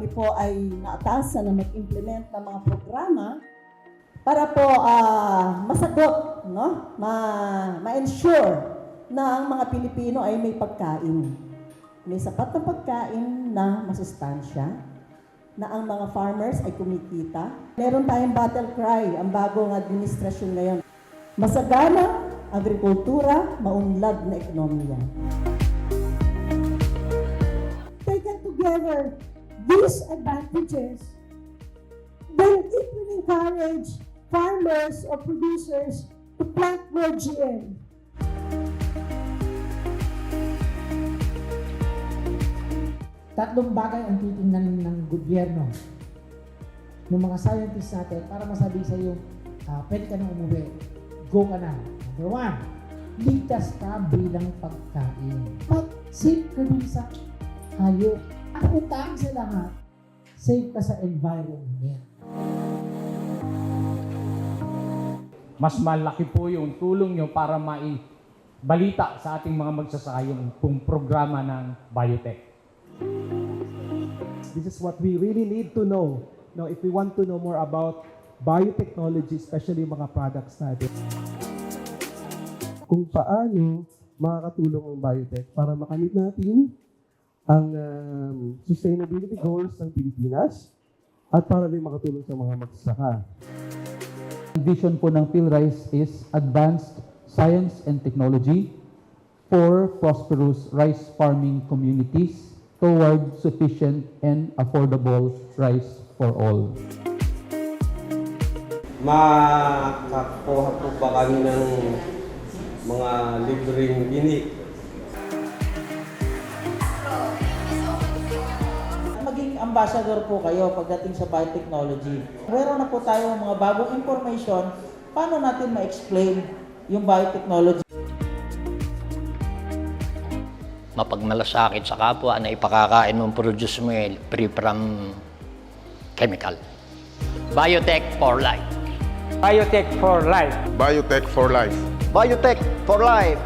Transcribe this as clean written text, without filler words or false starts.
kami po ay naatasan na mag-implement ng mga programa para po masagot, no? Ma-ensure na ang mga Pilipino ay may pagkain. May sapat na pagkain na masustansya, na ang mga farmers ay kumikita. Meron tayong battle cry, ang bagong administrasyon ngayon. Masagana, agrikultura, maunlad na ekonomiya. Taken together, these advantages, then it will encourage farmers or producers to plant more GM. Tatlong bagay ang titingnan ng gobyerno, ng mga scientists natin, para masabi sa iyo, pwede ka nang umuwi, go ka na. Number one, ligtas ka bilang pagkain. Safe ka din sa hayop. At utang sa lahat, safe ka sa environment. Mas malaki po yung tulong nyo para maibalita sa ating mga magsasaka yung programa ng biotech. This is what we really need to know. No, if we want to know more about biotechnology, especially mga products natin. Kung paano makakatulong ang biotech para makamit natin ang sustainability goals ng Pilipinas at para din makatulong sa mga magsasaka. Ang vision po ng PhilRice is advanced science and technology for prosperous rice farming communities toward sufficient and affordable rice for all. Makakuha po ba kami ng mga libreng bini? Maging ambassador po kayo pagdating sa biotechnology. Meron na po tayo mga bagong information, paano natin ma-explain yung biotechnology. Mapagmalasakit sa kapwa na ipakakain mong produce mo free from chemical. Biotech for life. Biotech for life. Biotech for life. Biotech for life.